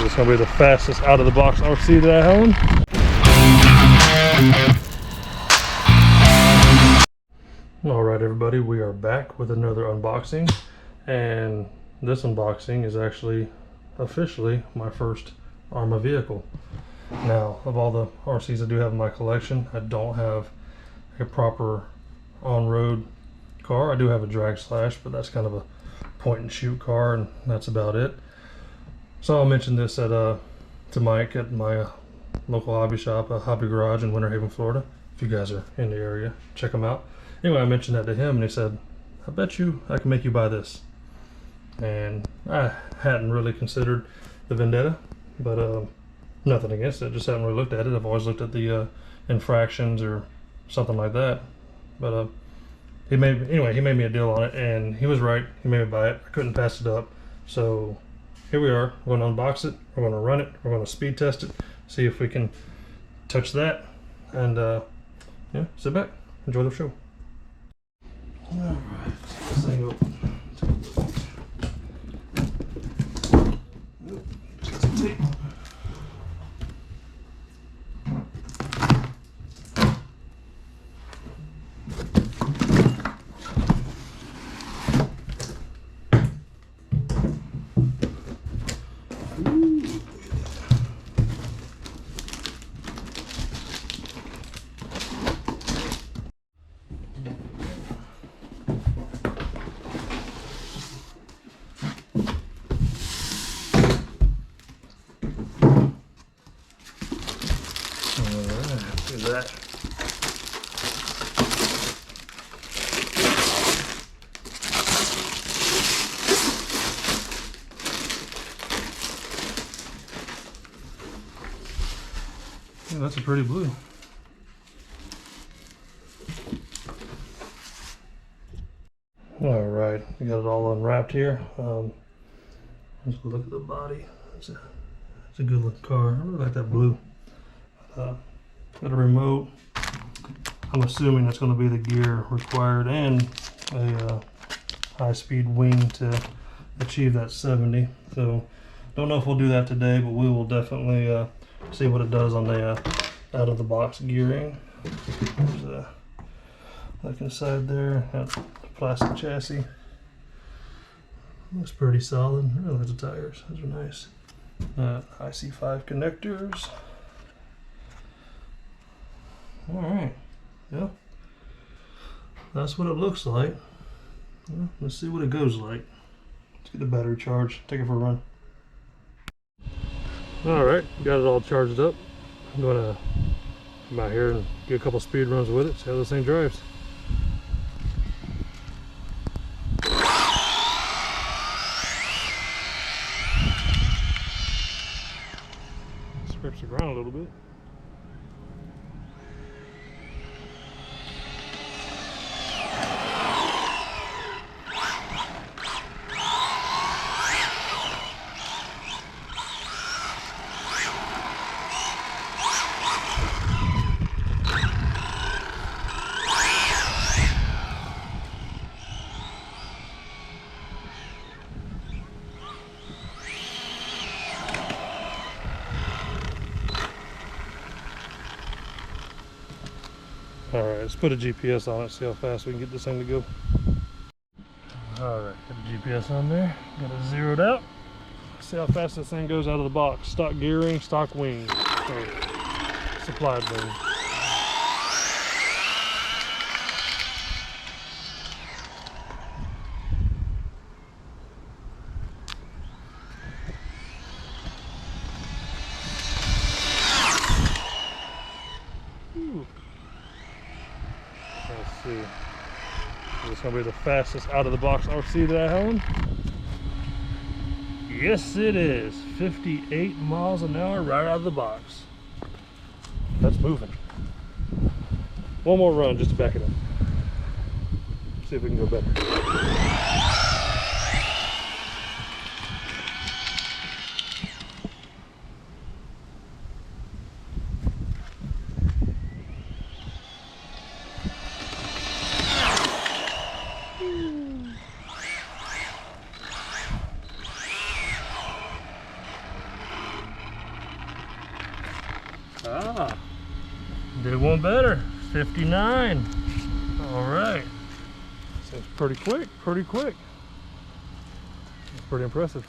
It's going to be the fastest out of the box RC that I own. Alright everybody, we are back with another unboxing, and this unboxing is actually officially my first Arrma vehicle. Now, of all the RCs I do have in my collection, I don't have a proper on-road car. I do have a drag slash, but that's kind of a point and shoot car, and that's about it. So I'll mention this to Mike at my local hobby shop, a Hobby Garage in Winter Haven, Florida. If you guys are in the area, check them out. Anyway, I mentioned that to him, and he said, I bet you I can make you buy this. And I hadn't really considered the Vendetta, but nothing against it, just haven't really looked at it. I've always looked at the infractions or something like that. But he made me a deal on it, and he was right. He made me buy it. I couldn't pass it up. So here we are. We're going to unbox it. We're going to run it. We're going to speed test it. See if we can touch that. And yeah, sit back. Enjoy the show. Alright, this thing open. Just some tape. That. Yeah, that's a pretty blue. All right, we got it all unwrapped here. Let's look at the body. It's a good looking car. I really like that blue. Got a remote. I'm assuming that's going to be the gear required, and a high-speed wing to achieve that 70. So don't know if we'll do that today, but we will definitely see what it does on the out-of-the-box gearing. There's a look inside there. Got a plastic chassis. Looks pretty solid. Really like the tires. Those are nice. IC5 connectors. Alright, yeah, that's what it looks like. Well, let's see what it goes like. Let's get the battery charged, take it for a run. Alright, got it all charged up. I'm gonna come out here and get a couple speed runs with it, see how this thing drives. Scrapes the ground a little bit. Alright, let's put a GPS on it, see how fast we can get this thing to go. Alright, got the GPS on there, got it zeroed out. See how fast this thing goes out of the box. Stock gearing, stock wings, or supplied wings. Let's see. It's going to be the fastest out of the box RC that I own. Yes, it is. 58 miles an hour right out of the box. That's moving. One more run just to back it up. See if we can go better. Ah, did one better. 59. All right. Seems pretty quick, pretty quick. It's pretty impressive.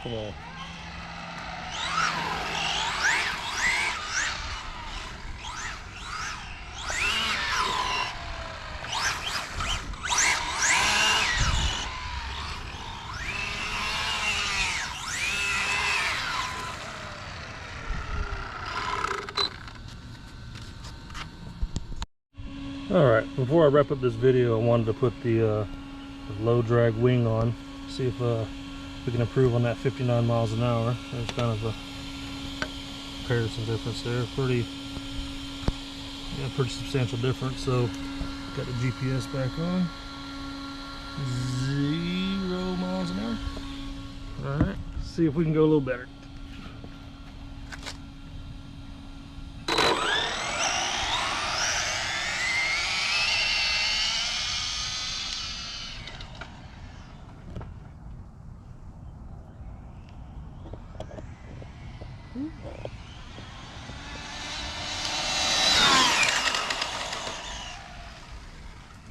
Come on. All right, before I wrap up this video, I wanted to put the low drag wing on, see if we can improve on that 59 miles an hour. There's kind of a comparison difference there. Pretty substantial difference. So got the GPS back on. 0 miles an hour. All right, see if we can go a little better.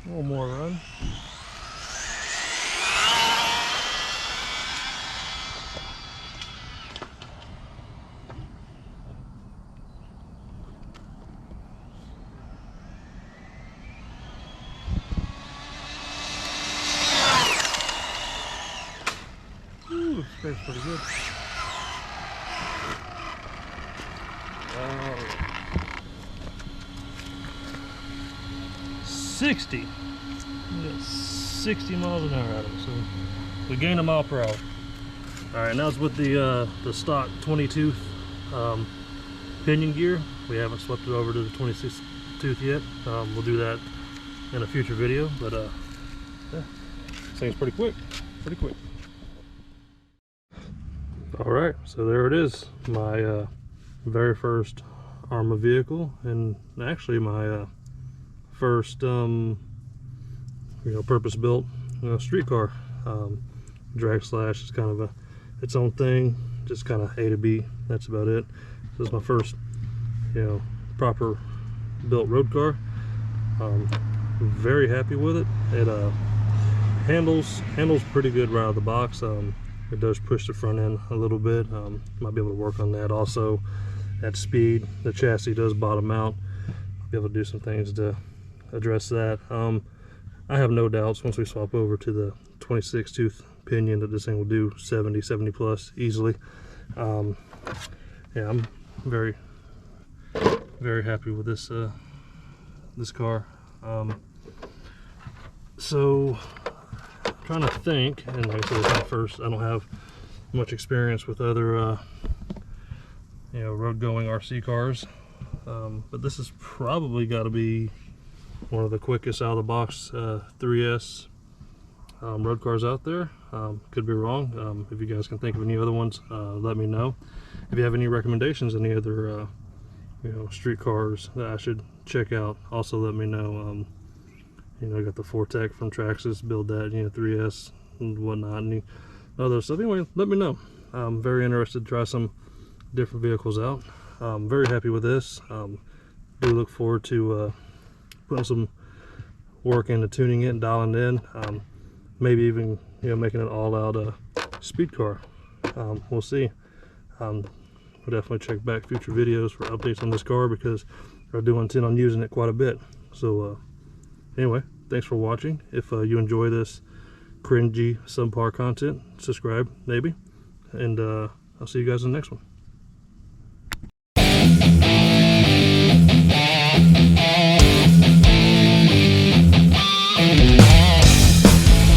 One more run. Ooh, space pretty good. 60. We got 60 miles an hour out of it, so we gained a mile per hour. All right, now it's with the stock 20-tooth pinion gear. We haven't swept it over to the 26 tooth yet. We'll do that in a future video, but yeah, this thing's pretty quick, pretty quick. All right, so there it is, my very first Arrma vehicle, and actually my first purpose-built street car. Drag slash is kind of its own thing, just kind of A to B, that's about it. This is my first proper built road car. Very happy with it. It handles pretty good right out of the box. It does push the front end a little bit. Might be able to work on that. Also at speed, the chassis does bottom out. I'll be able to do some things to address that. I have no doubts once we swap over to the 26 tooth pinion that this thing will do 70 plus easily. Yeah, I'm very happy with this this car. So I'm trying to think, and like I said, it's my first. I don't have much experience with other road going RC cars, but this has probably got to be one of the quickest out of the box 3S road cars out there. Could be wrong. If you guys can think of any other ones, let me know. If you have any recommendations, any other street cars that I should check out, also let me know. You know, I got the Fortec from Traxxas, build that, you know, 3S and whatnot, and other stuff. Anyway, let me know. I'm very interested to try some different vehicles out. I'm very happy with this. Do look forward to putting some work into tuning it and dialing in. Maybe even, you know, making an all-out speed car. We'll see. We'll definitely check back future videos for updates on this car, because I do intend on using it quite a bit. So anyway, thanks for watching. If you enjoy this cringy subpar content, subscribe maybe, and I'll see you guys in the next one.